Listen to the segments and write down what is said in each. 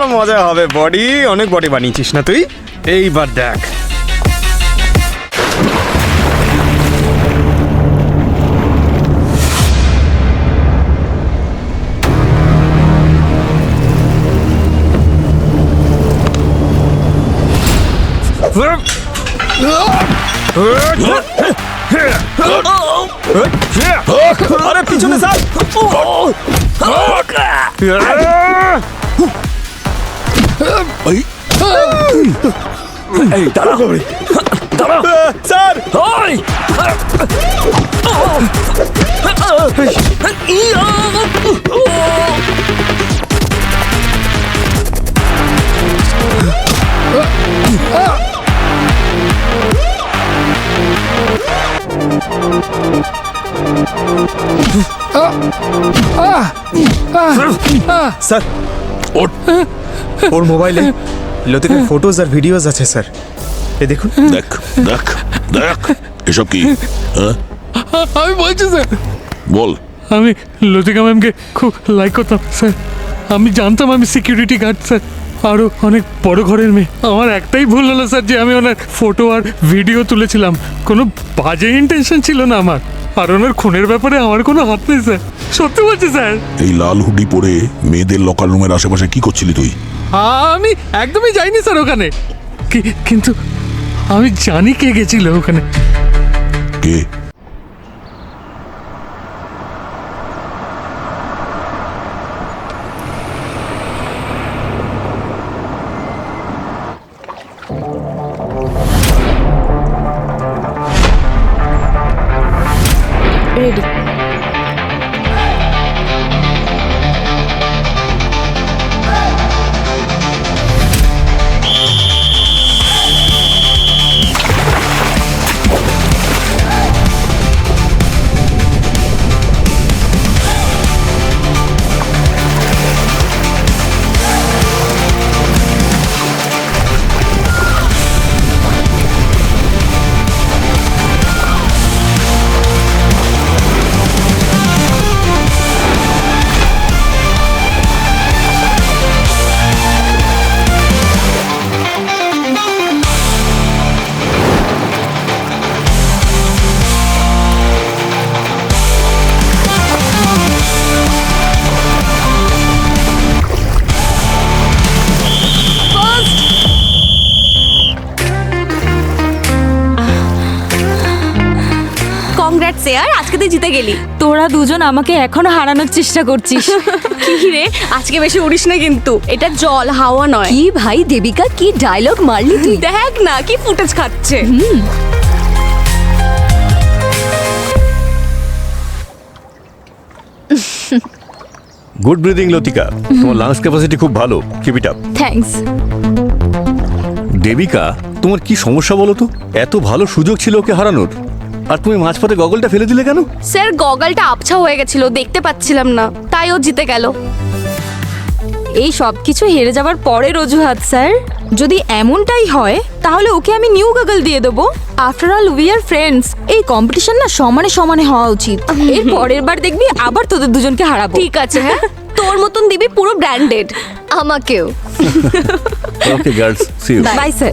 এবার মজা হবে। বডি, অনেক বডি বানিয়েছিস না তুই? এইবার দেখ। আরে পিছনে স্যার। এই দাঁড়া দাঁড়া স্যার ওই স্যার ওর মোবাইলে লতিকার ফটোজ আর ভিডিওস আছে স্যার। এই দেখুন। দেখ দেখ দেখ এসব কি? আমি বলছি স্যার, বল। আমি লতিকা ম্যামকে খুব লাইক করতাম স্যার। আমি জানতাম আমি সিকিউরিটি গার্ড স্যার, আরও অনেক বড় ঘরের মেয়ে। আমার একটাই ভুল হলো স্যার যে আমি ওনার ফটো আর ভিডিও তুলেছিলাম। কোনো বাজে ইন্টেনশন ছিল না আমার, আর ওনার খুনের ব্যাপারে আমার কোনো হাত নেই স্যার, সত্যি বলছি স্যার। এই লাল হুডি পরে মেয়েদের লকার রুমের আশেপাশে কি করছিলি তুই? আমি একদমই যাইনি স্যার ওখানে, কিন্তু আমি জানি কে গেছিল ওখানে। কে? রেডি। কংগ্রাটস ইয়ার, আজকে তুই জিতে গেলি। তোরা দুজন আমাকে এখনো হারানোর চেষ্টা করছিস। কি রে, আজকে বেশি উড়িস না কিন্তু, এটা জল হাওয়া নয়। কি ভাই দেবিকা, কি ডায়লগ মারলি তুই! দেখ না কি ফুটেজ খাচ্ছে। গুড ব্রিদিং লতিকা, তোমার লাংস ক্যাপাসিটি খুব ভালো, keep it up. Thanks. Debika, তোমার কি সমস্যা বলো তো? এত ভালো সুযোগ ছিল ওকে হারানোর, আর তুমি মাঝপথে গগলটা ফেলে দিলে কেন? স্যার গগলটা আবছা হয়ে গেছিল, দেখতে পাচ্ছিলাম না, তাই ও জিতে গেল। এই সব কিছু হেরে যাবার পরের অজুহাত স্যার। যদি এমনটাই হয় তাহলে ওকে আমি নিউ গগল দিয়ে দেবো। After all we are friends. এই কম্পিটিশন না সমানে সমানে হওয়া উচিত। এর পরের বার দেখবি আবার তোদের দুজনকে হারাবো। ঠিক আছে, হ্যাঁ তোর মতন দিবি পুরো ব্র্যান্ডেড। আমাকেও। Okay girls, see you. Bye sir.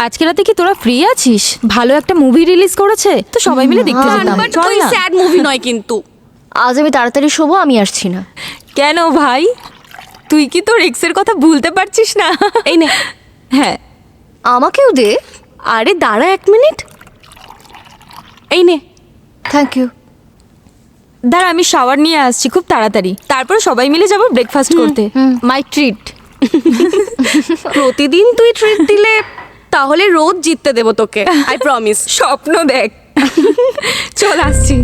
আজকে রাতে কি তোরা ফ্রি আছিস? ভালো একটা মুভি রিলিজ করেছে তো, সবাই মিলে দেখতে যেতাম। বাট চল ওই না। স্যাড মুভি নয় কিন্তু। আজ আমি তাড়াতাড়ি শোবো, আমি আসছি না। কেন ভাই, তুই কি তোর এক্সের কথা ভুলতে পারছিস না? এই নে। হ্যাঁ, আমাকেও দে। আরে দাঁড়া 1 মিনিট, এই নে। Thank you. দাঁড়া আমি শাওয়ার নিয়ে আসছি খুব তাড়াতাড়ি, তারপর সবাই মিলে যাবো ব্রেকফাস্ট করতে। মাই ট্রিট। প্রতিদিন তুই ট্রিট দিলে তাহলে রোজ জিততে দেবো তোকে, আই প্রমিস। স্বপ্ন দেখ। চল আসছি।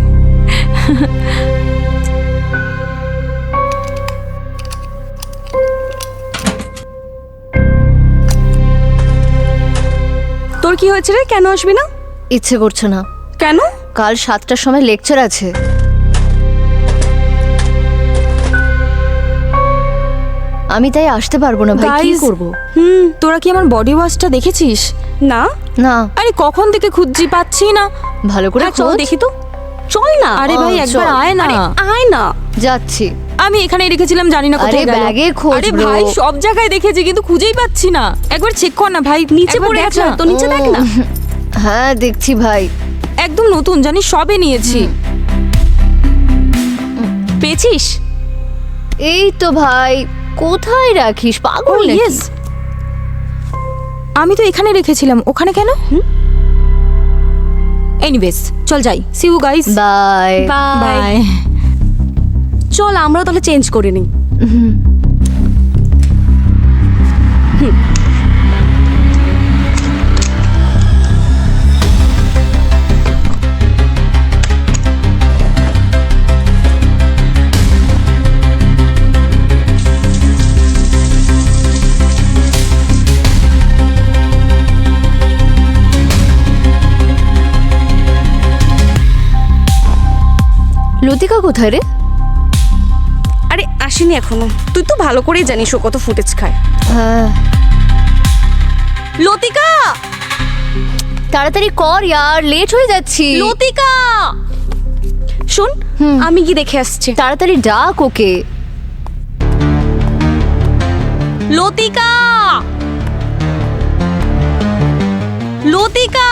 তোর কি হয়েছে রে, কেন আসবি না? ইচ্ছে করছে না। কেন? কাল 7টার সময় লেকচার আছে। আমি তাই আসতে পারবো না ভাই, কি Guys, করব? তোরা কি আমার বডি ওয়াশটা দেখেছিস? না না, আরে কখন থেকে খুঁজছি, পাচ্ছি না। ভালো করে হ্যাঁ, চল খোঁজ। দেখি তো, চল না। আরে ভাই চল। একবার আয় না। আরে আয় না। যাচ্ছি। আমি এখানে রেখেছিলাম, জানি না আরে কোথায় গেল। ব্যাগে খোঁজ আরে bro। ভাই সব জায়গায় দেখেছি কিন্তু খুঁজেই পাচ্ছি না। একবার চেক কর না ভাই, নিচে একবার পড়ে দেখ আছে না। তো, নিচে দেখ না। হ্যাঁ দেখছি ভাই। একদম নতুন, জানিস সবে নিয়েছি। পেয়েছিস? এই তো ভাই, কোথায় রাখিস পাগল Oh, নাকি? yes. আমি তো এখানে রেখেছিলাম, ওখানে কেন? এনিওয়েজ চল যাই। See you guys. Bye. Bye. চল আমরা তাহলে চেঞ্জ করে নিই। লতিকা কোথায় রে? আরে আসেনি এখনো, তুই তো ভালো করেই জানিস ও কত ফুটেজ খায়। হ্যাঁ লতিকা, তাড়াতাড়ি কর ইয়ার, লেট হয়ে যাচ্ছি। লতিকা শোন, আমি কি দেখে আসছি। তাড়াতাড়ি ডাক ওকে। লতিকা, লতিকা,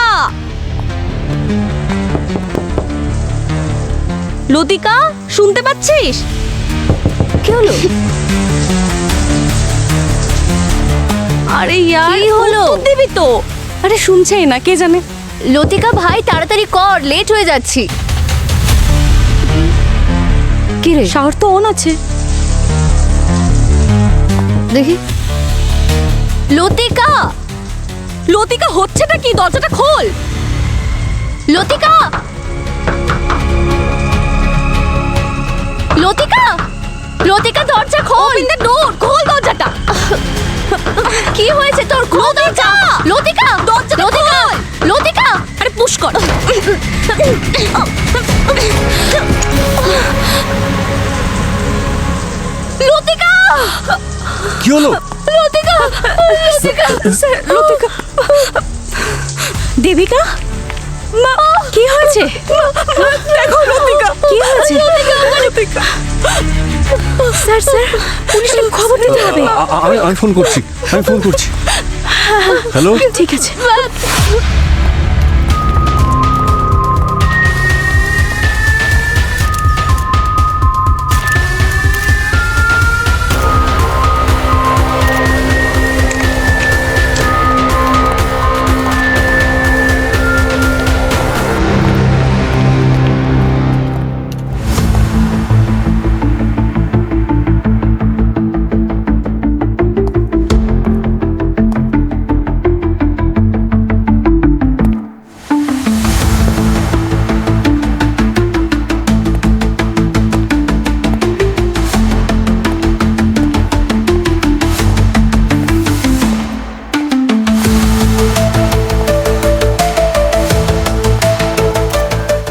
লতিকা, শুনতে পাচ্ছিস? কি হলো? আরে ইয়ার কি হলো? উত্তর দিবি তো। আরে শুনছেই না, কে জানে। লতিকা ভাই তাড়াতাড়ি কর, লেট হয়ে যাচ্ছি। কি রে? শাওয়ার তো অন আছে। দেখি। লতিকা, লতিকা হচ্ছেটা কি? দরজাটা খোল। লতিকা, লতিকা, লতিকা দরজা খোল। ওপেন দ্য ডোর, খোল দরজাটা। কি হয়েছে তোর? খোল দরজা। লতিকা, দরজাটা লতিকা, খোল। লতিকা। আরে পুশ কর। লতিকা, কি হলো? লতিকা, লতিকা, লতিকা, দেবিকা, মা কি হয়েছে? দেখো লতিকা, কি হয়েছে? লতিকা, স্যার স্যার, পুলিশকে খবর দিতে হবে। আমি ফোন করছি, আমি ফোন করছি। হ্যালো, ঠিক আছে।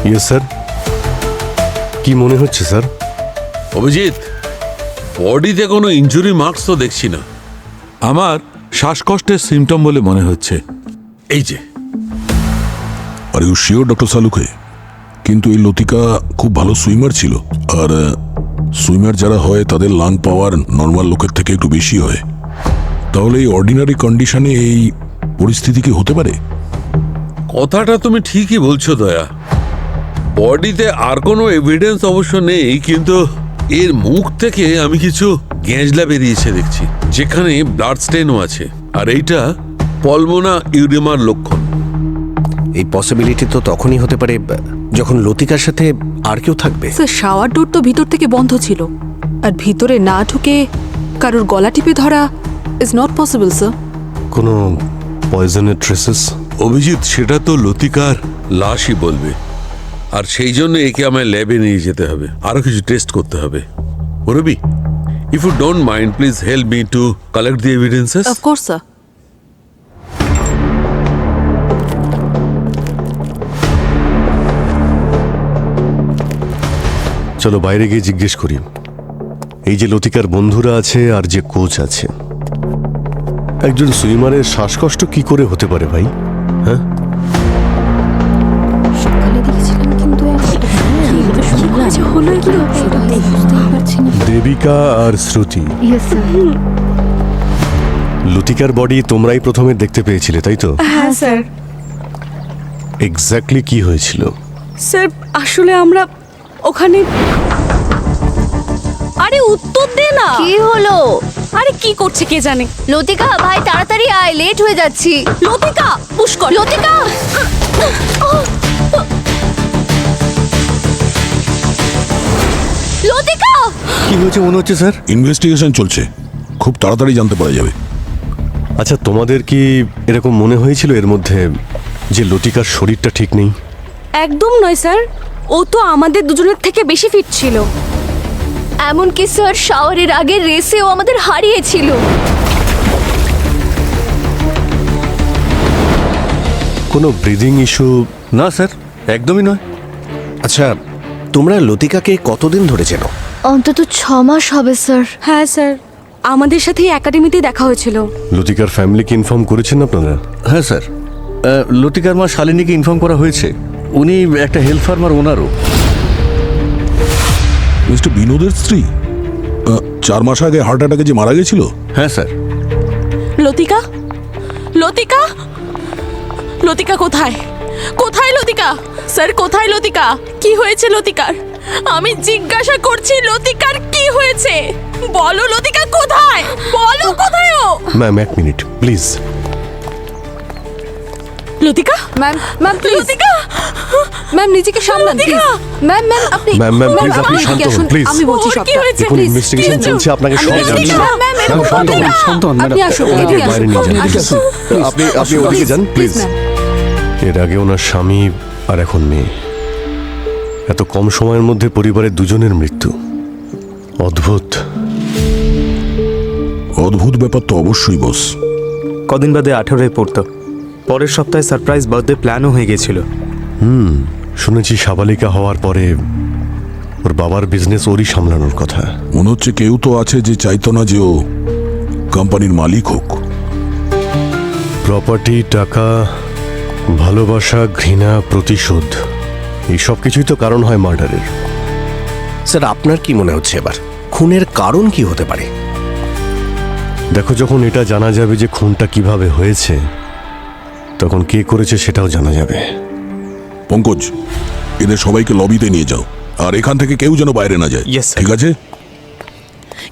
Yes sir. কি মনে হচ্ছে স্যার? অভিজিৎ, বডিতে কোনো ইনজুরি মার্কস তো দেখছি না। আমার শ্বাসকষ্টের সিমটম বলে মনে হচ্ছে। এই যে, আর ইউ শিওর ডক্টর সালুকে? কিন্তু এই লতিকা খুব ভালো সুইমার ছিল, আর সুইমার যারা হয় তাদের লাং পাওয়ার নর্মাল লোকের থেকে একটু বেশি হয়। তাহলে এই অর্ডিনারি কন্ডিশনে এই পরিস্থিতি কি হতে পারে? কথাটা তুমি ঠিকই বলছো দয়া। বডিতে আর কোনো এভিডেন্স অবশ্য নেই, কিন্তু এর মুখ থেকে আমি কিছু গ্যাঁজলা বেরিয়েছে দেখছি, যেখানে ব্লাড স্টেনও আছে। আর এইটা পলমোনা ইউডেমার লক্ষণ। এই পসিবিলিটি তো তখনই হতে পারে যখন লতিকার সাথে আর কেউ থাকবে। স্যার শাওয়ার ডোর তো ভিতর থেকে বন্ধ ছিল, আর ভিতরে না ঢুকে কারোর গলা টিপে ধরা ইজ নট পসিবল স্যার। কোনো পয়জনের ট্রেসেস? অভিজিৎ, সেটা তো লতিকার লাশই বলবে। আর সেই জন্য একে আমায় ল্যাবে নিয়ে যেতে হবে, আরো কিছু টেস্ট করতে হবে। Rabi, if you don't mind, please help me to collect the evidences. Of course sir. চলো বাইরে গিয়ে জিজ্ঞেস করি। এই যে লতিকার বন্ধুরা আছে আর যে কোচ আছে, একজন সুইমারের শ্বাসকষ্ট কি করে হতে পারে ভাই? হ্যাঁ, সকালে দেখেছিলাম কিন্তু হলো কি বুঝতেই পারছি না। দেবিকা আর শ্রুতি, ইয়েস স্যার। লতিকার বডি তোমরাই প্রথমে দেখতে পেয়েছিলে তাই তো? হ্যাঁ স্যার। এক্স্যাক্টলি কি হয়েছিল? স্যার আসলে আমরা ওখানে, আরে উত্তর দে না। কি হলো? আরে কি করছে কে জানে। লতিকা ভাই তাড়াতাড়ি আয়, লেট হয়ে যাচ্ছি। লতিকা পুষ্কর, লতিকা লতিকা কি হয়েছে মনে হচ্ছে স্যার? ইনভেস্টিগেশন চলছে, খুব তাড়াতাড়ি জানতে পারা যাবে। আচ্ছা, তোমাদের কি এরকম মনে হয়েছিল এর মধ্যে যে লতিকার শরীরটা ঠিক নেই? একদম নয় স্যার, ও তো আমাদের দুজনের থেকে বেশি ফিট ছিল। এমনকি স্যার শাওয়ারের আগে রেসেও আমাদের হারিয়েছিল। কোনো ব্রিদিং ইস্যু? না স্যার, একদমই নয়। আচ্ছা, তোমরা লতিকাকে কতদিন ধরে চেনো? অন্তত 6 মাস হবে স্যার। হ্যাঁ স্যার, আমাদের সাথে একাডেমিতেই দেখা হয়েছিল। লতিকার ফ্যামিলিকে ইনফর্ম করেছেন আপনারা? হ্যাঁ স্যার, লতিকার মা শালিনীকে ইনফর্ম করা হয়েছে। উনি একটা হেলথ ফার্মার ওনারও। মিস্টার বিনোদের স্ত্রী 4 মাস আগে হার্ট অ্যাটাকে যে মারা গেছিল? হ্যাঁ স্যার। লতিকা, লতিকা, লতিকা কোথায়? কোথায় লতিকা? স্যার কোথায় লতিকা? কি হয়েছে লতিকার? আমি জিজ্ঞাসা করছি লতিকার কি হয়েছে? বলো লতিকা কোথায়? বলো কোথায় ও? Ma'am, 1 minute please. Latika, ma'am, ma'am please, Latika, ma'am নিজেকে সামলান প্লিজ। ম্যাম, ম্যাম আপনি, ম্যাম, প্লিজ আপনি আপনি শান্ত এদিকে হন আসুন, প্লিজ। আমি বলছি ওর কি সবটা। হয়েছে? দেখুন, ইনভেস্টিগেশন চলছে, আপনাকে সব জানতে হবে। ম্যাম, ম্যাম, শান্ত হন, শান্ত হন, আপনি আসুন, এদিকে বাইরে আসুন, নিয়ে যান। আসুন, আপনি ওদিকে যান প্লিজ। ম্যাম। এর আগে ওনার স্বামী আর এখন মেয়ে, এত কম সময়ের মধ্যে পরিবারের দুজনের মৃত্যু, অদ্ভুত। অদ্ভুত ব্যাপার তো অবশ্যই বস। কদিন বাদে 18 পড়তো। পরের সপ্তাহে সারপ্রাইজ বার্থডে প্ল্যানও হয়ে গেছিল। শুনেছি সাবালিকা হওয়ার পরে ওর বাবার বিজনেস ওরই সামলানোর কথা। মনে হচ্ছে কেউ তো আছে যে চাইতো না যে ও কোম্পানির মালিক হোক। প্রপার্টি, টাকা, ভালোবাসা, ঘৃণা, প্রতিশোধ, এই সব কিছুই তো কারণ হয় মার্ডারের। স্যার, আপনার কি মনে হচ্ছে এবার খুনের কারণ কি হতে পারে? দেখো, যখন এটা জানা যাবে যে খুনটা কিভাবে হয়েছে, তখন কে করেছে সেটাও জানা যাবে। পঙ্কজ, এদের সবাইকে লবিতে নিয়ে যাও, আর এখান থেকে কেউ যেন বাইরে না যায়। Yes, sir. ঠিক আছে?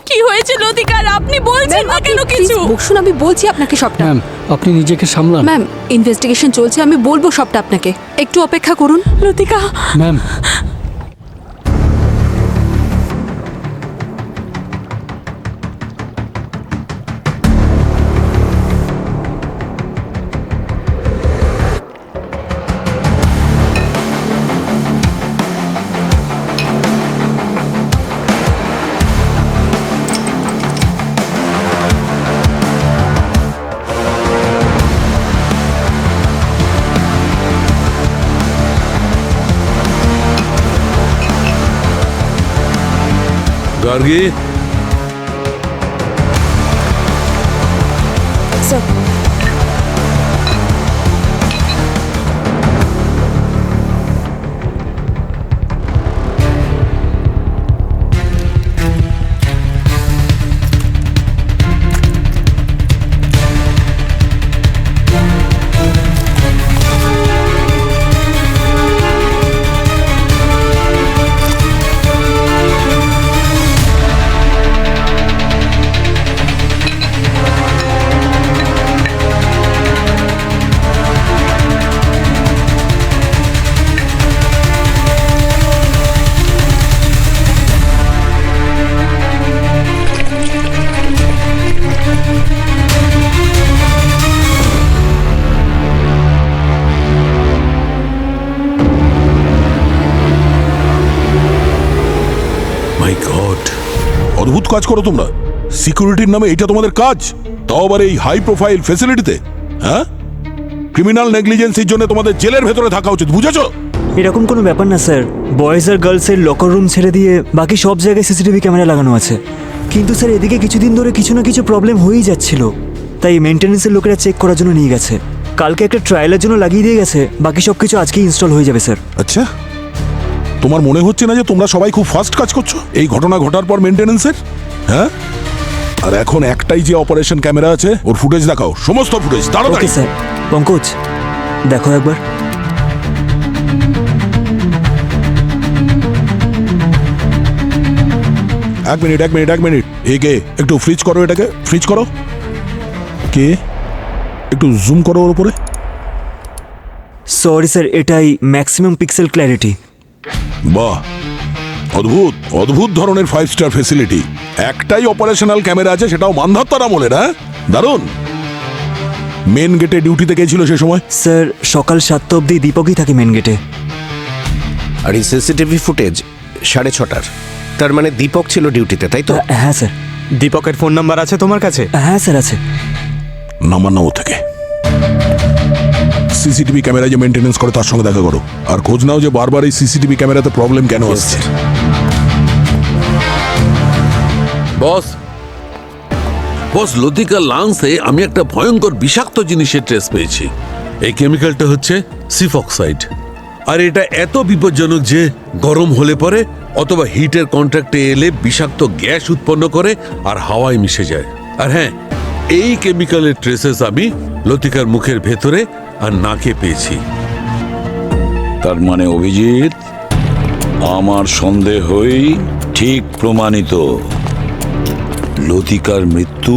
কি হয়েছে লতিকার? আপনি বলছেন না কেন কিছু? বসুন, আমি বলছি আপনাকে সবটা। ম্যাম, আপনি নিজেকে সামলান। ম্যাম, ইনভেস্টিগেশন চলছে, আমি বলবো সবটা আপনাকে, একটু অপেক্ষা করুন। লতিকা, ম্যাম, গার্গী, মাই গড, অদ্ভুত কাজ করো তোমরা। সিকিউরিটির নামে এটা তোমাদের কাজ, তাও আবার এই হাই প্রোফাইল ফ্যাসিলিটিতে। হ্যাঁ, ক্রিমিনাল নেগলিজেন্সির জন্য তোমাদের জেলের ভেতরে থাকা উচিত, বুঝেছো? এরকম কোনো ব্যাপার না স্যার, বয়েজ আর গার্লসের লকার রুম ছেড়ে দিয়ে বাকি সব জায়গায় সিসিটিভি ক্যামেরা লাগানো আছে। কিন্তু স্যার এদিকে কিছুদিন ধরে কিছু না কিছু প্রবলেম হয়েই যাচ্ছিল, তাই মেনটেন্যান্সের লোকেরা চেক করার জন্য নিয়ে গেছে। কালকে একটা ট্রায়ালের জন্য লাগিয়ে দিয়ে গেছে, বাকি সব কিছু আজকেই ইনস্টল হয়ে যাবে স্যার। আচ্ছা, তোমার মনে হচ্ছে না যে তোমরা সবাই খুব ফাস্ট কাজ করছো এই ঘটনা ঘটার পর মেনটেন্যান্সের? হ্যাঁ, আর এখন একটাই যে অপারেশন ক্যামেরা আছে ওর ফুটেজ দেখাও, সমস্ত ফুটেজ তাড়াতাড়ি। Okay sir. পঙ্কজ দেখো একবার। এক মিনিট এ কে? একটু ফ্রিজ করো, এটাকে ফ্রিজ করো। কে? একটু জুম করো ওর উপরে। সরি স্যার, এটাই ম্যাক্সিমাম পিক্সেল ক্ল্যারিটি। বাহ, অদ্ভুত অদ্ভুত ধরনের 5 স্টার ফেসিলিটি। একটাই অপারেশনাল ক্যামেরা আছে, সেটাও মান্ধাত্তার আমলের। হ্যাঁ, দারুণ। মেন গেটে ডিউটিতে কে ছিল সে সময়? স্যার সকাল 7টা অবধি দীপকই থাকে মেন গেটে। আর এই সিসিটিভি ফুটেজ 6:30টার, তার মানে দীপক ছিল ডিউটিতে, তাই তো? হ্যাঁ স্যার। দীপকের ফোন নাম্বার আছে তোমার কাছে? হ্যাঁ স্যার আছে। নাম্বার নাও থেকে। সিসিটিভি ক্যামেরা যে মেনটেনেন্স করে তার সঙ্গে দেখা করো, আর খোঁজ নাও যে বারবার এই সিসিটিভি ক্যামেরাতে প্রবলেম কেন আসছে। বস, লতিকা লাংসে আমি একটা ভয়ঙ্কর বিষাক্ত জিনিসের ট্রেস পেয়েছি। এই কেমিক্যালটা হচ্ছে সিফক্সাইড, আর এটা এত বিপজ্জনক যে গরম হলে পরে অথবা হিটের কন্ট্যাক্টে এলে বিষাক্ত গ্যাস উৎপন্ন করে আর হাওয়ায় মিশে যায়। আর হ্যাঁ, এই কেমিক্যালের ট্রেসেস আমি লতিকার মুখের ভেতরে আর নাকে পেয়েছি। তার মানে অভিজিৎ, আমার সন্দেহই ঠিক প্রমাণিত। লতিকার মৃত্যু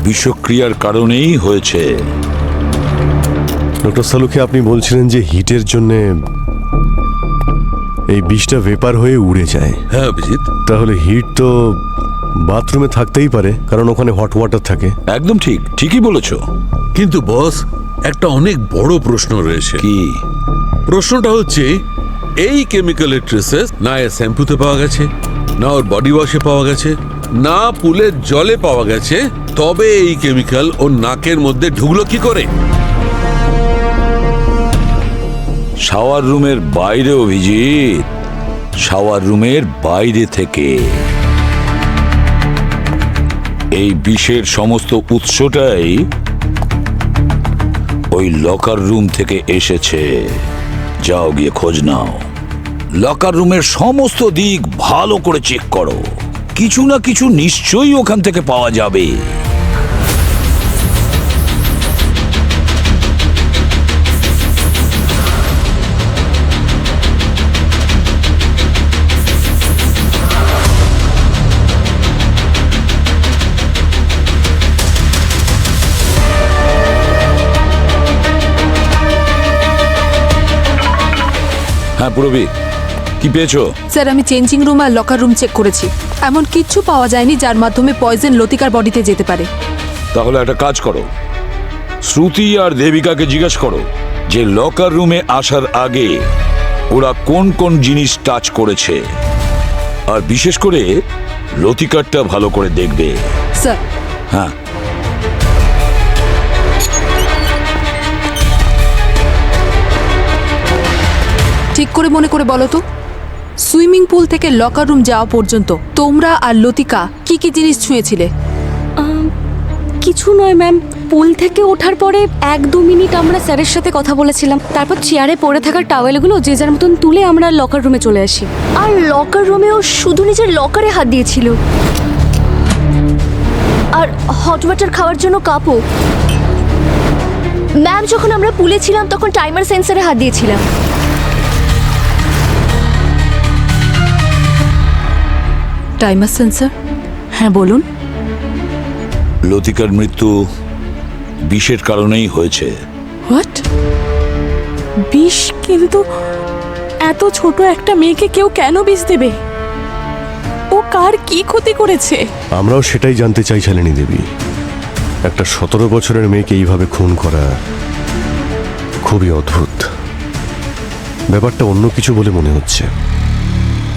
বিষক্রিয়ার কারণেই হয়েছে। ডক্টর সালুকে, আপনি বলছিলেন যে হিটের জন্য এই বিষটা ভেপার হয়ে উড়ে যায়। হ্যাঁ অভিজিৎ। তাহলে হিট তো বাথরুমে থাকতেই পারে, কারণ ওখানে হট ওয়াটার থাকে। একদম ঠিক, ঠিকই বলেছো। কিন্তু বস, একটা অনেক বড় প্রশ্ন রয়েছে। কি প্রশ্নটা হচ্ছে, এই কেমিক্যালের ট্রেসেস না এর শ্যাম্পুতে পাওয়া গেছে, না ওর বডি ওয়াশে পাওয়া গেছে, না পুলের জলে পাওয়া গেছে, তবে এই কেমিক্যাল ওর নাকের মধ্যে ঢুকলো কি করে? শাওয়ার রুমের বাইরে অভিজিৎ, শাওয়ার রুমের বাইরে থেকে। এই বিষের সমস্ত উৎসটাই ওই লকার রুম থেকে এসেছে। যাও গিয়ে খোঁজ নাও, লকার রুমের সমস্ত দিক ভালো করে চেক করো, কিছু না কিছু নিশ্চয়ই ওখান থেকে পাওয়া যাবে। হ্যাঁ পুরবি, কি পেয়েছো? স্যার আমি চেঞ্জিং রুম আর লকার রুম চেক করেছি, এমন কিচ্ছু পাওয়া যায়নি যার মাধ্যমে পয়জন লতিকার বডিতে যেতে পারে। তাহলে একটা কাজ করো, শ্রুতি আর দেবিকাকে জিজ্ঞেস করো যে লকার রুমে আসার আগে ওরা কোন কোন জিনিস টাচ করেছে, আর বিশেষ করে লতিকারটা ভালো করে দেখবে। স্যার। হ্যাঁ। ঠিক করে মনে করে বলো তো, সুইমিং পুল থেকে লকার রুম যাওয়া পর্যন্ত তোমরা আর লতিকা কি কি জিনিস ছুঁয়েছিলে? কিছু নয় ম্যাম, পুল থেকে ওঠার পরে 1-2 মিনিট আমরা স্যারের সাথে কথা বলেছিলাম, তারপর চেয়ারে পড়ে থাকা টাওয়েলগুলো যে যার মতন তুলে আমরা লকার রুমে চলে আসি। আর লকার রুমেও শুধু নিজের লকারে হাত দিয়েছিল, আর হট ওয়াটার খাওয়ার জন্য কাপও। ম্যাম যখন আমরা পুলে ছিলাম তখন টাইমার সেন্সারে হাত দিয়েছিলাম। Timer sensor? হ্যাঁ বলুন। লতিকার মৃত্যু বিষের কারণেই হয়েছে। হোয়াট? বিষ? কিন্তু এত ছোট একটা মেয়েকে কেউ কেন বিষ দেবে? ও কার কি ক্ষতি করেছে? আমরাও সেটাই জানতে চাই শালিনী দেবী। একটা 17 বছরের মেয়েকে এইভাবে খুন করা খুবই অদ্ভুত। ব্যাপারটা অন্য কিছু বলে মনে হচ্ছে।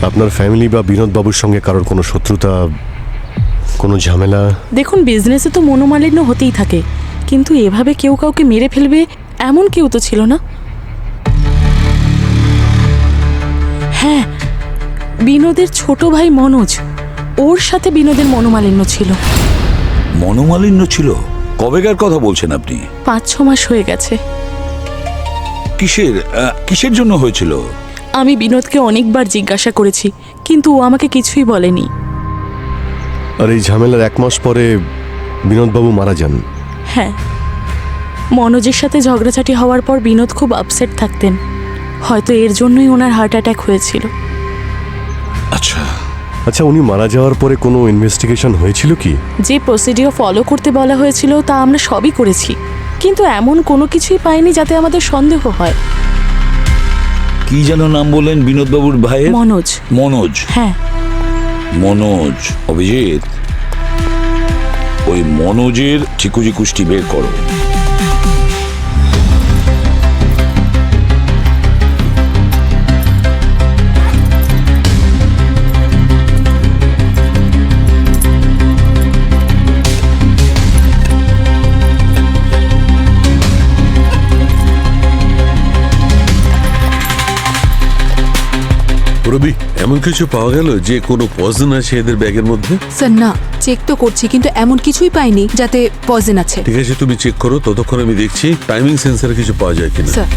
আপনার ফ্যামিলি বা বিনোদ বাবুর সঙ্গে কারোর কোনো শত্রুতা, কোনো ঝামেলা? দেখুন, বিজনেসে তো মনোমালিন্য হতেই থাকে, কিন্তু এভাবে কেউ কাউকে মেরে ফেলবে এমন কেউ তো ছিল না। হ্যাঁ, বিনোদের ছোট ভাই মনোজ, ওর সাথে বিনোদের মনোমালিন্য ছিল। মনোমালিন্য ছিল? কবেকার কথা বলছেন আপনি? 5-6 মাস হয়ে গেছে। কিসের জন্য হয়েছিল? আমি বিনোদকে অনেকবার জিজ্ঞাসা করেছি, কিন্তু ও আমাকে কিছুই বলেনি। আর এই ঝামেলার 1 মাস পরে বিনোদবাবু মারা যান। হ্যাঁ, মনোজের সাথে ঝগড়াঝাটি হওয়ার পর বিনোদ খুব আপসেট থাকতেন। হয়তো এর জন্যই ওনার হার্ট অ্যাটাক হয়েছিল। আচ্ছা, উনি মারা যাওয়ার পরে কোনো ইনভেস্টিগেশন হয়েছিল কি? যে প্রসিডিওর ফলো করতে বলা হয়েছিল তা আমরা সবই করেছি, কিন্তু এমন কোনো কিছুই পাইনি যাতে আমাদের সন্দেহ হয়। কি যেন নাম বললেন বিনোদবাবুর ভাইয়ের? মনোজ। মনোজ? হ্যাঁ, মনোজ। অভিজিৎ, ওই মনোজের চিকুজি কুষ্টি বের করো। রবি, এমন কিছু পাওয়া গেল যে কোনো পয়জন আছে এদের ব্যাগের মধ্যে? স্যার না, চেক তো করছি কিন্তু এমন কিছুই পাইনি যাতে পয়জন আছে। ঠিক আছে, তুমি চেক করো, ততক্ষণ আমি দেখছি টাইমিং সেন্সারে কিছু পাওয়া যায় কিনা। স্যার।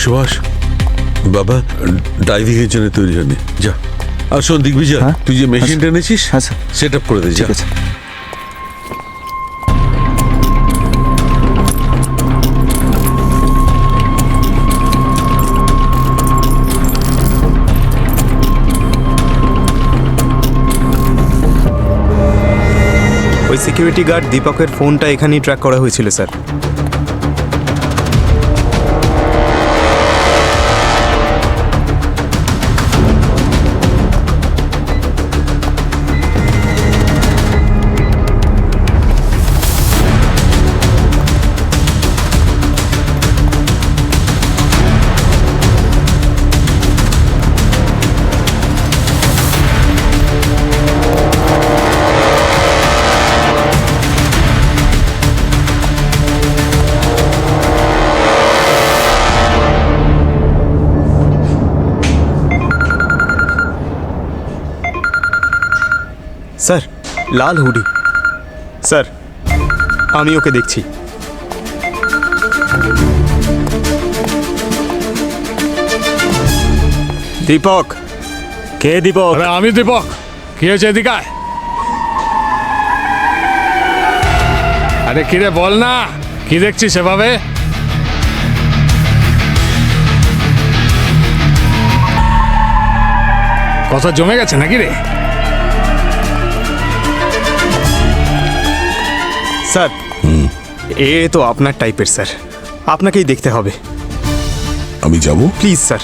সুভাষ বাবা, ডাইভিং এর জন্য তৈরি হয়নি, যা। আর শোন দিগ্বিজয়, তুই যে মেশিনটা এনেছিস সেট আপ করে দে, যা। ওই সিকিউরিটি গার্ড দীপকের ফোনটা এখানেই ট্র্যাক করা হয়েছিল স্যার। স্যার, লাল হুডি। স্যার, আমি ওকে দেখছি। দীপক। কে দীপক? আরে আমি দীপক। কি হয়েছে এদিকে? আরে কিরে বল না, কি দেখছিস সেভাবে? কথা জমে গেছে নাকি রে? স্যার, এ তো আপনার টাইপের স্যার, আপনাকেই দেখতে হবে। আমি যাব? Please sir.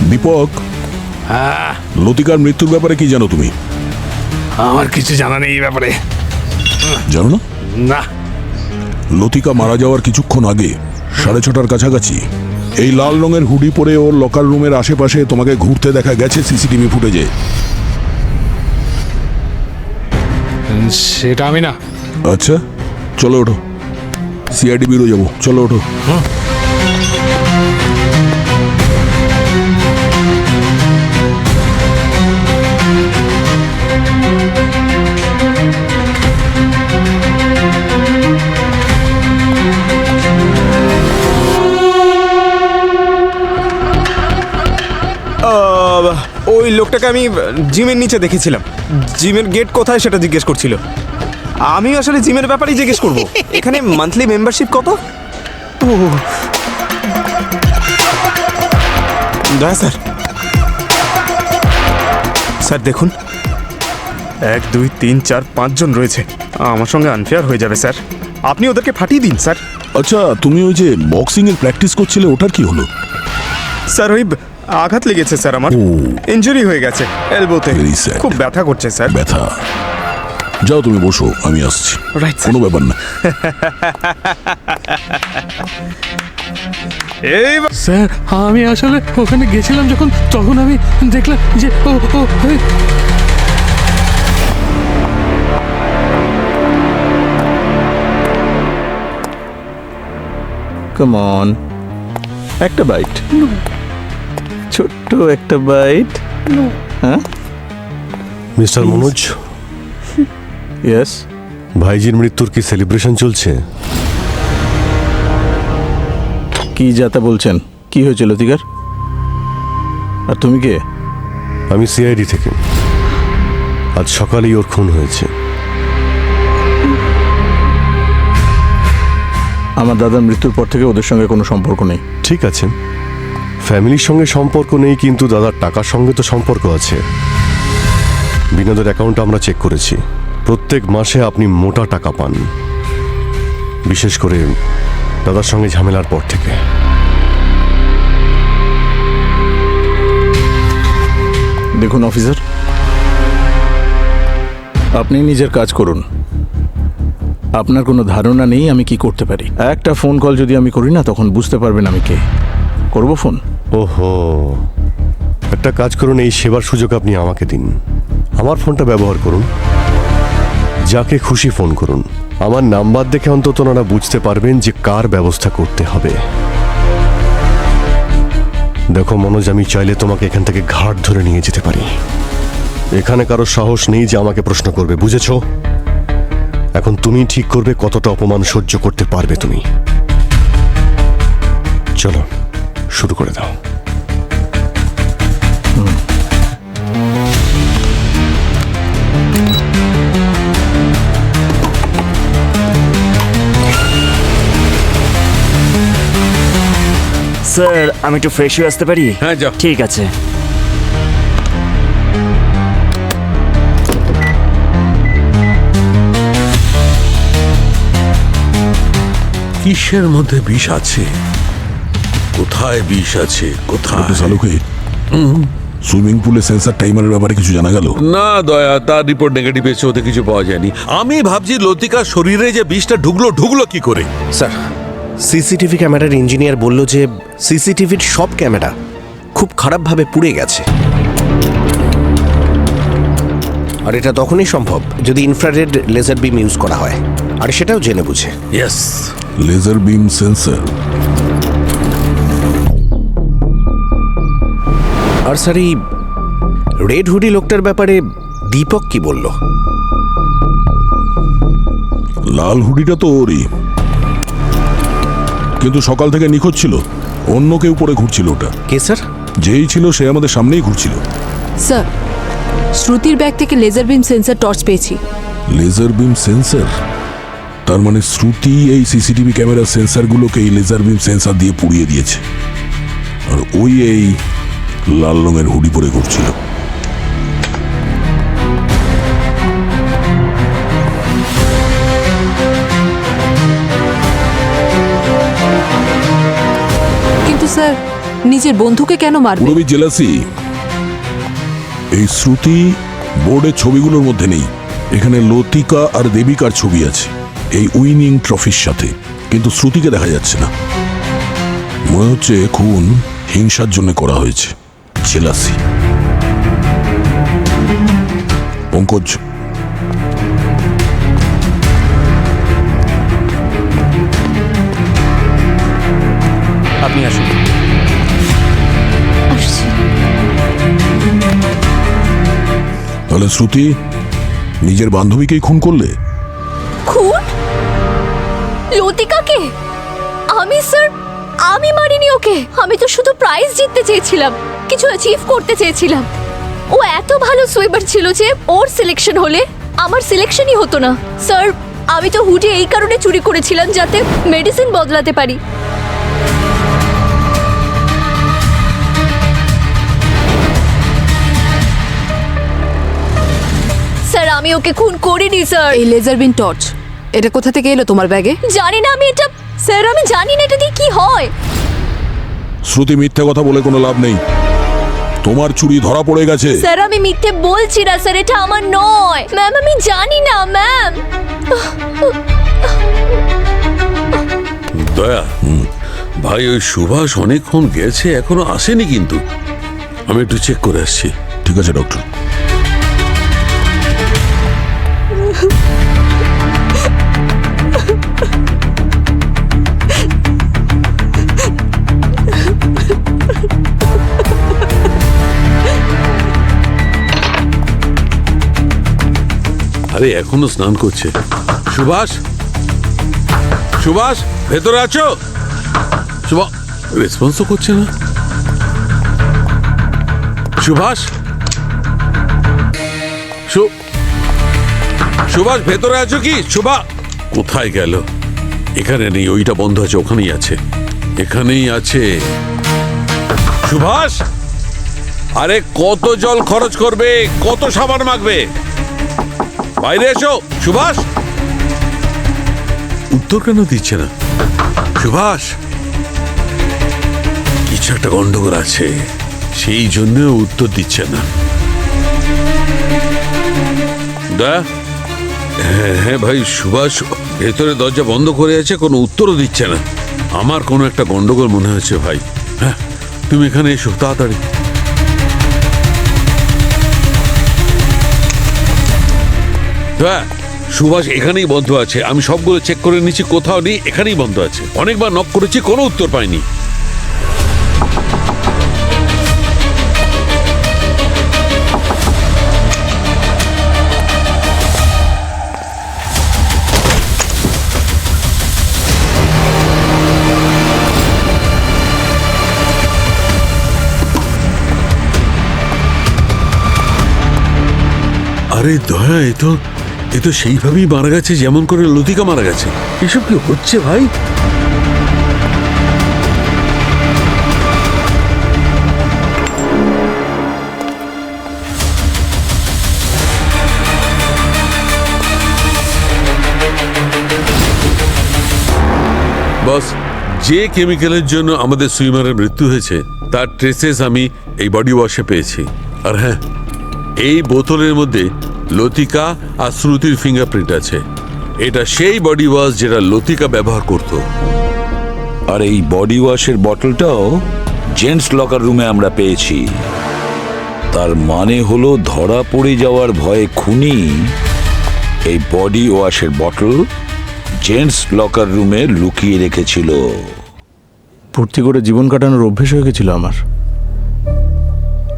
দীপক, লতিকার মৃত্যুর ব্যাপারে কি জানো তুমি? আমার কিছু জানা নেই এই ব্যাপারে। জানো না? না। লতিকা মারা যাওয়ার কিছুক্ষণ আগে 6:30টার কাছাকাছি এই লাল রঙের হুডি পরে ওর লকার রুমের আশেপাশে তোমাকে ঘুরতে দেখা গেছে সিসিটিভি ফুটেজে। সেটা আমি না। আচ্ছা, চলো ওঠো, সিআইডি ব্যুরো যাবো, চলো ওঠো। ওই লোকটাকে আমি জিমের নিচে দেখেছিলাম। জিমের গেট কোথায় সেটা জিজ্ঞেস করছিল। আমি আসলে জিমের ব্যাপারেই জিজ্ঞেস করব। এখানে মান্থলি মেম্বারশিপ কত? দয়া স্যার। স্যার দেখুন, 1 2 3 4 5 জন রয়েছে। আমার সঙ্গে আনফেয়ার হয়ে যাবে স্যার, আপনি ওদেরকে ফাটিয়ে দিন স্যার। আচ্ছা, তুমি ওই যে বক্সিং এর প্র্যাকটিস করছিলে ওটার কি হলো? স্যার ওই আঘাত লেগেছে স্যার, আমার ইনজুরি হয়ে গেছে এলবোতে, খুব ব্যথা করছে স্যার। ব্যথা? যাও তুমি বসো, আমি আসছি। রাইট, কোনো ব্যাপার না। স্যার, আমি আসলে ওখানে গেছিলাম যখন, তখন আমি দেখলাম যে কাম অন, একটা বাইট, ছোট্ট একটা বাইট। হ্যাঁ মিস্টার মনোজ, ইয়েস। ভাইজির মৃত্যুর কি সেলিব্রেশন চলছে? কি যাতা বলছেন? কি হয়েছে লতিকার? আর তুমি কে? আমি সিআইডি থেকে। আজ সকালেই ওর খুন হয়েছে। আমার দাদার মৃত্যুর পর থেকে ওদের সঙ্গে কোনো সম্পর্ক নেই। ঠিক আছে, ফ্যামিলির সঙ্গে সম্পর্ক নেই, কিন্তু দাদার টাকার সঙ্গে তো সম্পর্ক আছে। বিনোদের অ্যাকাউন্ট আমরা চেক করেছি, প্রত্যেক মাসে আপনি মোটা টাকা পান, বিশেষ করে দাদার সঙ্গে ঝামেলার পর থেকে। দেখুন অফিসার, আপনি নিজের কাজ করুন। আপনার কোনো ধারণা নেই আমি কি করতে পারি। একটা ফোন কল যদি আমি করি না, তখন বুঝতে পারবেন আমি কে। করবো ফোন? ওহো, একটা কাজ করুন, এই সেবার সুযোগ আপনি আমাকে দিন। আমার ফোনটা ব্যবহার করুন, যাকে খুশি ফোন করুন। আমার নাম্বার দেখে অন্তত ওনারা বুঝতে পারবেন যে কার ব্যবস্থা করতে হবে। দেখো মনোজ, আমি চাইলে তোমাকে এখান থেকে ঘাট ধরে নিয়ে যেতে পারি। এখানে কারো সাহস নেই যে আমাকে প্রশ্ন করবে, বুঝেছো? এখন তুমি ঠিক করবে কতটা অপমান সহ্য করতে পারবে তুমি। চলো শুরু করে দাও। স্যার আমি একটু ফ্রেশ হয়ে আসতে পারি? হ্যাঁ যাও। ঠিক আছে। কিসের মধ্যে বিষ আছে? কোথায় বিষ আছে? কোথায়? সালুকে সুইমিং পুলে সেন্সার টাইমারের ব্যাপারে কিছু জানা গেল? না দয়া, তার রিপোর্ট নেগেটিভ এসে, ওতে কিছু পাওয়া যায়নি। আমি ভাবছি লতিকার শরীরে যে বিষটা ঢুকলো কি করে। স্যার, সিসিটিভি ক্যামেরার ইঞ্জিনিয়ার বলল যে সিসিটিভির সব ক্যামেরা খুব খারাপভাবে পুড়ে গেছে। আর এটা তখনই সম্ভব যদি ইনফ্রারেড লেজার বিম ইউজ করা হয়, আর সেটাও জেনে বুঝে। Yes, laser beam sensor. আর স্যার, এই রেড হুডি লোকটার ব্যাপারে দীপক কি বলল? লাল হুডিটা তো ওরই, কিন্তু সকাল থেকে নিখোঁজ ছিল। অন্য কেউ পরে ঘুরছিল ওটা। কে স্যার? যেই ছিল সে আমাদের সামনেই ঘুরছিল। স্যার, শ্রুতির ব্যাগ থেকে লেজার বিম সেন্সর টর্চ পেয়েছি। Laser beam sensor? তার মানে শ্রুতি এই সিসিটিভি ক্যামেরা সেন্সরগুলোকে এই লেজার বিম সেন্সর দিয়ে পুড়িয়ে দিয়েছে, আর ওই এই লাল রঙের হুডি পরে ঘুরছিল। কিন্তু স্যার, নিজের বন্ধুকে কেন মারবে? পুরবি জেলাসি। এই শ্রুতি বোর্ডের ছবিগুলোর মধ্যে নেই। এখানে লতিকা আর দেবিকার ছবি আছে এই উইনিং ট্রফির সাথে, কিন্তু শ্রুতিকে দেখা যাচ্ছে না। মনে হচ্ছে খুন হিংসার জন্য করা হয়েছে। জেলাসি। পঙ্কজ, আপনি আসুন। তাহলে শ্রুতি নিজের বান্ধবীকেই খুন করলে? খুন? লতিকাকে? আমি মারিনি ওকে। আমি তো শুধু প্রাইজ জিততে চেয়েছিলাম, কিছু অ্যাচিভ করতে চেয়েছিলাম। ও এত ভালো সুইমার ছিল যে ওর সিলেকশন হলে আমার সিলেকশনই হতো না। স্যার, আমি তো হুডি এই কারণে চুরি করেছিলাম যাতে মেডিসিন বদলাতে পারি। স্যার, আমি ওকে খুন করিনি স্যার। এই লেজার বিম টর্চ এটা কোথা থেকে এলো তোমার ব্যাগে? জানি না আমি এটা, স্যার আমি জানি না এটা দিয়ে কি হয়। শ্রুতি, মিথ্যে কথা বলে কোনো লাভ নেই। তোমার চুরি ধরা পড়ে গেছে। স্যার আমি মিথ্যে বলছি না স্যার, এটা আমার নয়। ম্যাম আমি জানি না ম্যাম। দয়া, ভাই ওই সুভাষ অনেকক্ষণ গেছে, এখনো আসেনি, কিন্তু আমি একটু চেক করে আসছি। ঠিক আছে ডক্টর। আরে এখনো স্নান করছে। সুভাষ, সুভাষ ভেতরে আছো? সুভাষ রেসপন্সও করছে না। সুভাষ, সুভাষ ভেতরে আছো কি? সুভাষ কোথায় গেল? এখানে নেই, ওইটা বন্ধ আছে, ওখানেই আছে, এখানেই আছে। সুভাষ, আরে কত জল খরচ করবে, কত সাবান মাখবে? বাইরে এসো। সুভাষ উত্তর কেন দিচ্ছে না? সুভাষ কিছু একটা গন্ডগোল আছে, সেই জন্য উত্তর দিচ্ছে না। হ্যাঁ হ্যাঁ ভাই, সুভাষ ভেতরে দরজা বন্ধ করে আছে, কোনো উত্তরও দিচ্ছে না। আমার কোনো একটা গন্ডগোল মনে হচ্ছে ভাই। হ্যাঁ তুমি এখানে এসো তাড়াতাড়ি। হ্যাঁ সুভাষ এখানেই বন্ধ আছে, আমি সবগুলো চেক করে নিচ্ছি, কোথাও নেই, এখানেই বন্ধ আছে। অনেকবার নক করেছি, কোনো উত্তর পাইনি। আরে দয়া, এ তো সেইভাবেই মারা গেছে যেমন করে লতিকা মারা গেছে। এসব কি হচ্ছে ভাই? বস, যে কেমিক্যালের জন্য আমাদের সুইমারের মৃত্যু হয়েছে তার ট্রেসেস আমি এই বডি ওয়াশে পেয়েছি। আর হ্যাঁ, এই বোতলের মধ্যে লতিকা আর শ্রুতির ফিঙ্গারপ্রিন্ট আছে। এটা সেই বডি ওয়াশ যেটা লতিকা ব্যবহার করত। আর এই বডি ওয়াশের বটলটাও জেন্টস লকার রুমে আমরা পেয়েছি। তার মানে হলো ধরা পড়ে যাওয়ার ভয়ে খুনি এই বডি ওয়াশের বটল জেন্টস লকার রুমে লুকিয়ে রেখেছিল। ফুর্তি করে জীবন কাটানোর অভ্যেস হয়ে গেছিল আমার।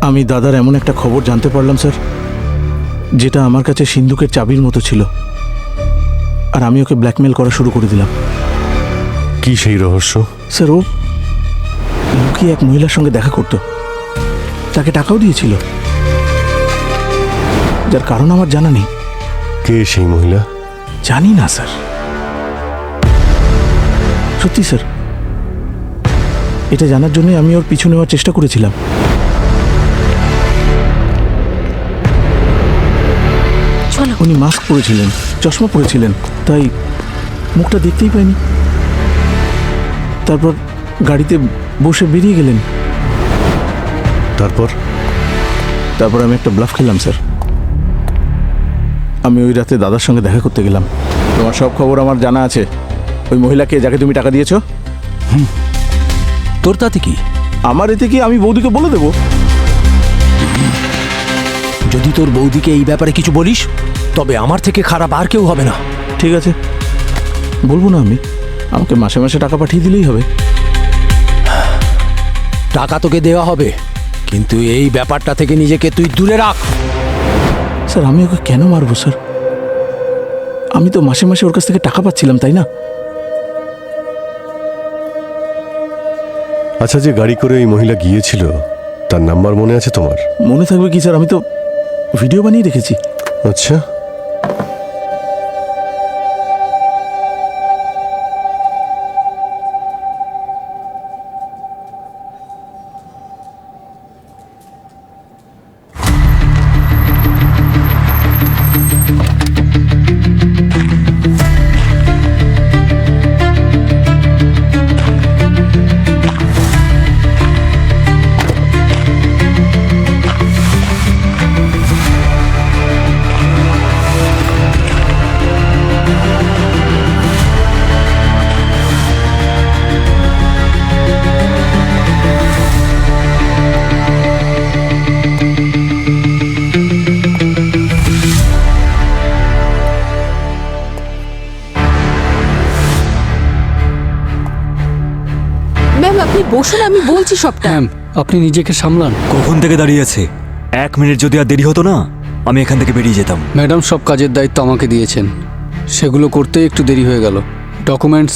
আমি দাদার এমন একটা খবর জানতে পারলাম স্যার, যেটা আমার কাছে সিন্ধুকের চাবির মতো ছিল। আর আমি ওকে ব্ল্যাকমেল করা শুরু করে দিলাম। কি সেই রহস্য? স্যার, ও লুকিয়ে এক মহিলার সঙ্গে দেখা করত, তাকে টাকাও দিয়েছিল, যার কারণ আমার জানা নেই। কে সেই মহিলা? জানি না স্যার, সত্যি স্যার। এটা জানার জন্যই আমি ওর পিছু নেওয়ার চেষ্টা করেছিলাম। উনি মাস্ক পরেছিলেন, চশমা পরেছিলেন, তাই মুখটা দেখতেই পাইনি। তারপর গাড়িতে বসে বেরিয়ে গেলেন। তারপর আমি একটা ব্লাফ খেলাম স্যার। আমি ওই রাতে দাদার সঙ্গে দেখা করতে গেলাম। তোমার সব খবর আমার জানা আছে। ওই মহিলাকে যাকে তুমি টাকা দিয়েছো। তোর তাতে কি? আমার এতে কি? আমি বৌদিকে বলে দেবো। যদি তোর বৌদিকে এই ব্যাপারে কিছু বলিস, তবে আমার থেকে খারাপ আর কেউ হবে না। ঠিক আছে, বলবো না আমি। আমাকে মাসে মাসে টাকা পাঠিয়ে দিলেই হবে। টাকা তোকে দেওয়া হবে, কিন্তু এই ব্যাপারটা থেকে নিজেকে তুই দূরে রাখ। স্যার, আমি ওকে কেন মারবো স্যার? আমি তো মাসে মাসে ওর কাছ থেকে টাকা পাচ্ছিলাম, তাই না? আচ্ছা, যে গাড়ি করে ওই মহিলা গিয়েছিল তার নাম্বার মনে আছে তোমার? মনে থাকবে কি স্যার, আমি তো ভিডিও বানিয়ে রেখেছি। আচ্ছা, আপনি বসুন, আমি বলছি সবটা। আপনি নিজেকে সামলান। কখন থেকে দাঁড়িয়ে আছে? 1 মিনিট যদি আর দেরি হতো না আমি এখান থেকে বেরিয়ে যেতাম। ম্যাডাম সব কাজের দায়িত্ব আমাকে দিয়েছেন, সেগুলো করতে একটু দেরি হয়ে গেল। ডকুমেন্টস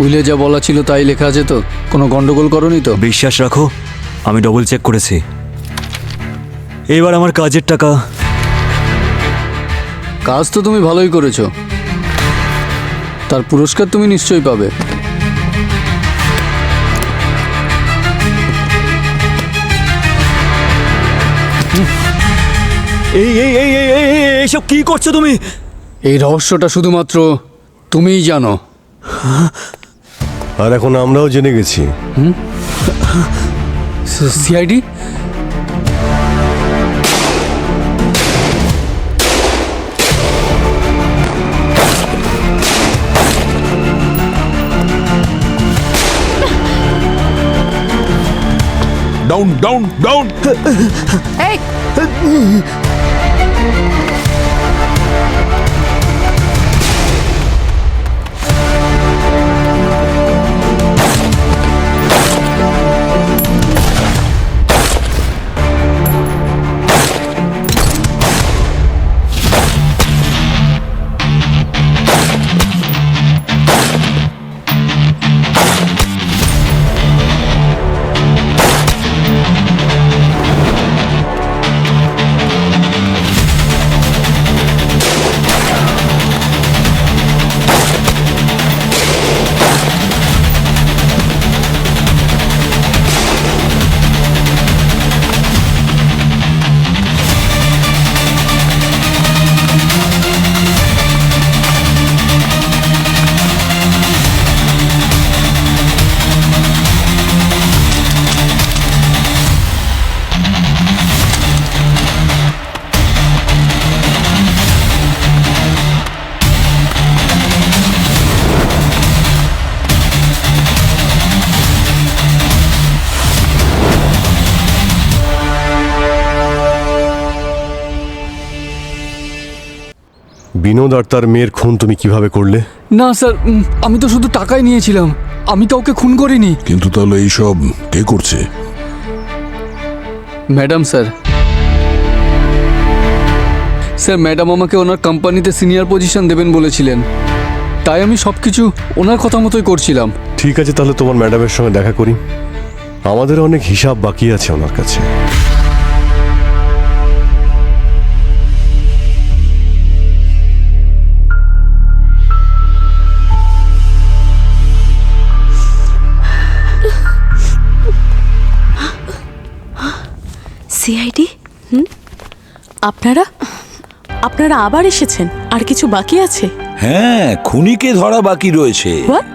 উইলে যা বলা ছিল তাই লেখা আছে তো? কোনো গন্ডগোল করনি তো? বিশ্বাস রাখো, আমি ডবল চেক করেছি। এবার আমার কাজের টাকা। কাজ তো তুমি ভালোই করেছো, তার পুরস্কার তুমি নিশ্চয়ই পাবে। এইসব কি করছো তুমি? এই রহস্যটা শুধুমাত্র তুমিই জানো। আর এখন আমরাও জেনে গেছি। সিআইডি? Down down down. এই বিনোদ আর তার মেয়ের খুন তুমি কিভাবে করলে? না স্যার, আমি তো শুধু টাকাই নিয়েছিলাম, আমি কাউকে খুন করিনি। কিন্তু তাহলে এইসব কে করছে? ম্যাডাম স্যার, স্যার ম্যাডাম আমাকে ওনার কোম্পানিতে সিনিয়র পজিশন দেবেন বলেছিলেন, তাই আমি সব কিছু ওনার কথা মতোই করছিলাম। ঠিক আছে, তাহলে তোমার ম্যাডামের সঙ্গে দেখা করি। আমাদের অনেক হিসাব বাকি আছে ওনার কাছে। সিআইডি? আপনারা আবার এসেছেন? আর কিছু বাকি আছে? হ্যাঁ, খুনিকে ধরা বাকি রয়েছে। হোয়াট?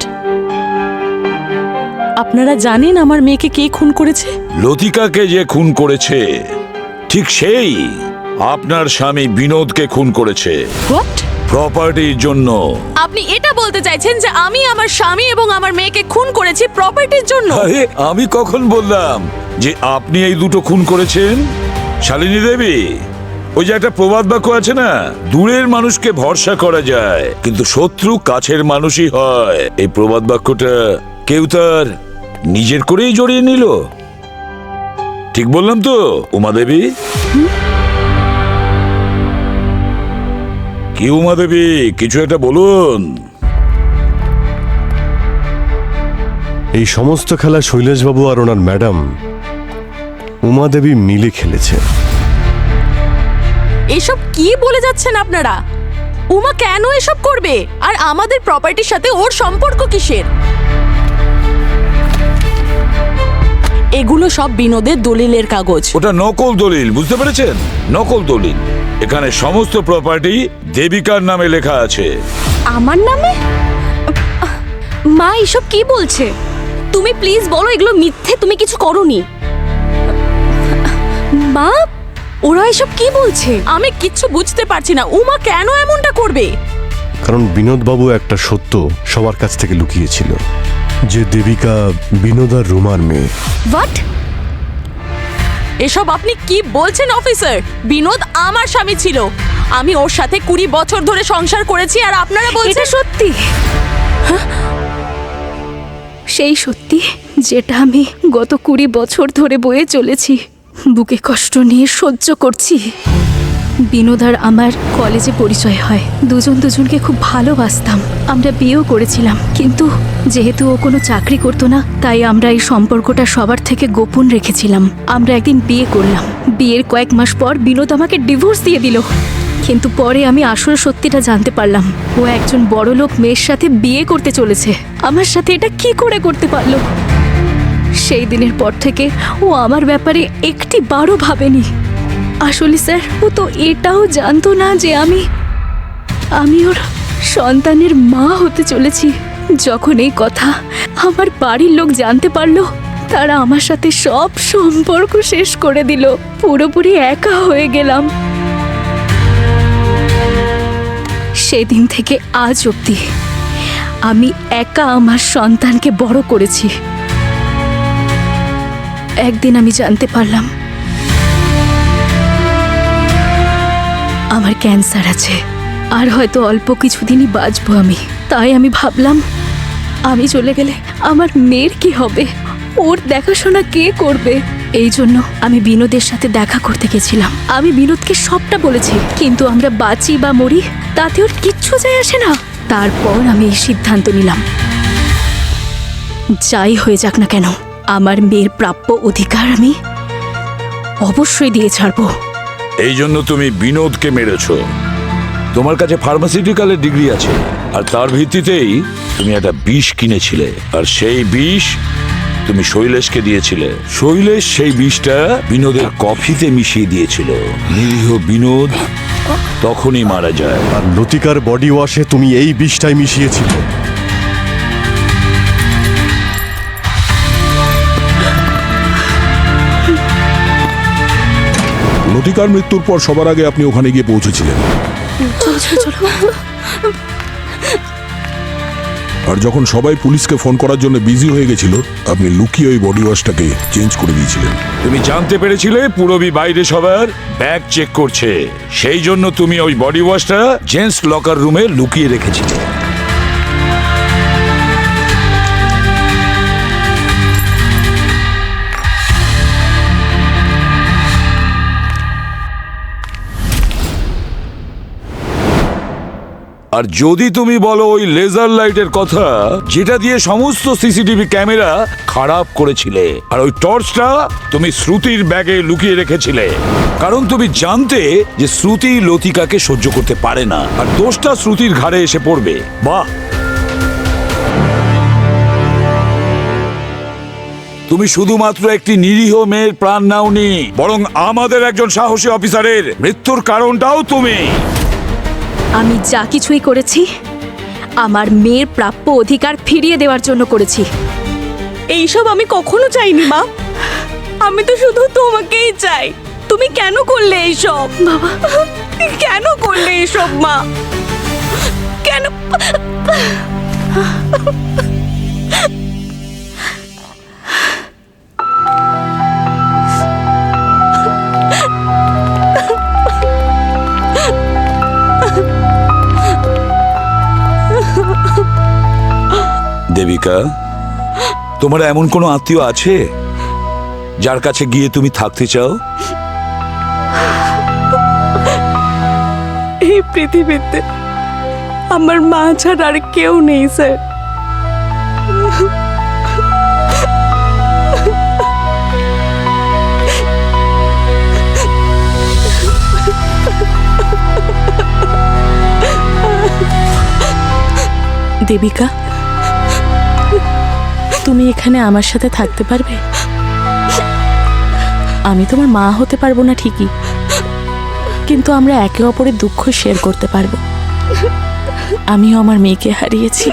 আপনারা জানেন আমার মেয়েকে কে খুন করেছে? লতিকাকে যে খুন করেছে ঠিক সেই আপনার স্বামী বিনোদকে খুন করেছে। হোয়াট? প্রপার্টির জন্য। আপনি এটা বলতে চাইছেন যে আমি আমার স্বামী এবং আমার মেয়েকে খুন করেছি প্রপার্টির জন্য? আরে আমি কখন বললাম যে আপনি এই দুটো খুন করেছেন? শালিনী দেবী, ওই যে একটা প্রবাদ বাক্য আছে না, দূরের মানুষকে ভরসা করা যায় কিন্তু শত্রু কাছের মানুষই হয়। এই প্রবাদ বাক্যটা কেউ তার নিজের করেই জড়িয়ে নিল। ঠিক বললাম তো উমা দেবী? কি উমা দেবী, কিছু একটা বলুন। এই সমস্ত খেলা শৈলেশবাবু আর ওনার ম্যাডাম উমা দেবী মিলে খেলেছে। এসব কি বলে যাচ্ছেন আপনারা? উমা কেন এসব করবে? আর আমাদের প্রপার্টির সাথে ওর সম্পর্ক কিসের? এগুলো সব বিনোদের দলিলের কাগজ। ওটা নকল দলিল, বুঝতে পেরেছেন? নকল দলিল। এখানে সমস্ত প্রপার্টি দেবিকার নামে লেখা আছে। আমার নামে? মা এসব কি বলছে? তুমি প্লিজ বলো এগুলো মিথ্যে, তুমি কিছু করোনি। মা, ওরা এসব কি বলছে? আমি কিচ্ছু বুঝতে পারছি না। উমা কেন এমনটা করবে? কারণ বিনোদবাবু একটা সত্য সবার কাছ থেকে লুকিয়েছিল, যে দেবিকা বিনোদ আর রুমার মেয়ে। হোয়াট? এসব আপনি কি বলছেন অফিসার? বিনোদ আমার স্বামী ছিল, আমি ওর সাথে 20 বছর ধরে সংসার করেছি আর আপনারা বলছেন? এটা সত্যি? সেই সত্যি যেটা আমি গত 20 বছর ধরে বয়ে চলেছি, বুকে কষ্ট নিয়ে সহ্য করছি। বিনোদ আর আমার কলেজে পরিচয় হয়, দুজন দুজনকে খুব ভালোবাসতাম, আমরা বিয়েও করেছিলাম। কিন্তু যেহেতু ও কোনো চাকরি করতো না, তাই আমরা এই সম্পর্কটা সবার থেকে গোপন রেখেছিলাম। আমরা একদিন বিয়ে করলাম, বিয়ের কয়েক মাস পর বিনোদ আমাকে ডিভোর্স দিয়ে দিল। কিন্তু পরে আমি আসল সত্যিটা জানতে পারলাম, ও একজন বড়লোক মেয়ের সাথে বিয়ে করতে চলেছে। আমার সাথে এটা কি করে করতে পারলো? সেই দিনের পর থেকে ও আমার ব্যাপারে একটি বারও ভাবেনি। আসলে স্যার, ও তো এটাও জানতো না যে আমি ওর সন্তানের মা হতে চলেছি। যখন এই কথা আমার বাড়ির লোক জানতে পারলো, তারা আমার সাথে সব সম্পর্ক শেষ করে দিল। পুরোপুরি একা হয়ে গেলাম। সেদিন থেকে আজ অবধি আমি একা আমার সন্তানকে বড় করেছি। একদিন আমি জানতে পারলাম আমার ক্যান্সার আছে, আর হয়তো অল্প কিছুদিনই বাঁচবো আমি। তাই আমি ভাবলাম, আমি চলে গেলে আমার মেয়ের কি হবে, ওর দেখাশোনা কে করবে? এই জন্য আমি বিনোদের সাথে দেখা করতে গেছিলাম। আমি বিনোদকে সবটা বলেছি, কিন্তু আমরা বাঁচি বা মরি তাতে ওর কিচ্ছু যায় আসে না। তারপর আমি এই সিদ্ধান্ত নিলাম, যাই হয়ে যাক না কেন, আমার মেয়ের প্রাপ্য অধিকার আমি অবশ্যই দিয়ে ছাড়বো। এই জন্য তুমি বিনোদকে মেরেছ। তোমার কাছে ফার্মাসিউটিক্যালের ডিগ্রি আছে, আর তার ভিত্তিতেই তুমি একটা বিষ কিনেছিলে, আর সেই বিষ তুমি শৈলেশকে দিয়েছিলে। শৈলেশ সেই বিষটা বিনোদের কফিতে মিশিয়ে দিয়েছিল। নিরীহ বিনোদ তখনই মারা যায়। আর লতিকার বডি ওয়াশে তুমি এই বিষটাই মিশিয়েছিলে। লতিকার মৃত্যুর পর সবার আগে আপনি ওখানে গিয়ে পৌঁছেছিলেন, আর যখন সবাই পুলিশকে ফোন করার জন্য বিজি হয়ে গেছিল, আপনি লুকিয়ে ওই বডি ওয়াশটাকে চেঞ্জ করে দিয়েছিলেন। তুমি জানতে পেরেছিলে পুরবী বাইরে সবার ব্যাগ চেক করছে, সেই জন্য তুমি ওই বডি ওয়াশটা জেন্টস লকার রুমে লুকিয়ে রেখেছিলে। আর যদি তুমি বলো ওই লেজার লাইটের কথা, যেটা দিয়ে সমস্ত সিসিটিভি ক্যামেরা খারাপ করেছিলে, আর ওই টর্চটা তুমি শ্রুতির ব্যাগে লুকিয়ে রেখেছিলে, কারণ তুমি জানতে যে শ্রুতি লতিকাকে সহ্য করতে পারে না, আর দোষটা শ্রুতির ঘাড়ে এসে পড়বে। বাহ, তুমি শুধুমাত্র একটি নিরীহ মেয়ের প্রাণ নাওনি, বরং আমাদের একজন সাহসী অফিসারের মৃত্যুর কারণটাও তুমি। আমি যা কিছুই করেছি আমার মেয়ের প্রাপ্য অধিকার ফিরিয়ে দেওয়ার জন্য করেছি। এইসব আমি কখনো চাইনি মা, আমি তো শুধু তোমাকেই চাই। তুমি কেন করলে এইসব বাবা? কেন করলে এইসব মা? কেন? দেবিকা, তোমার এমন কোনো আত্মীয় আছে যার কাছে গিয়ে তুমি থাকতে চাও? এই পৃথিবীতে আমার মা ছাড়া আর কেউ নেই স্যার। দেবিকা, তুমি এখানে আমার সাথে থাকতে পারবে? আমি তোমার মা হতে পারবো না ঠিকই, কিন্তু আমরা একে অপরের দুঃখ শেয়ার করতে পারবো। আমিও আমার মেয়েকে হারিয়েছি।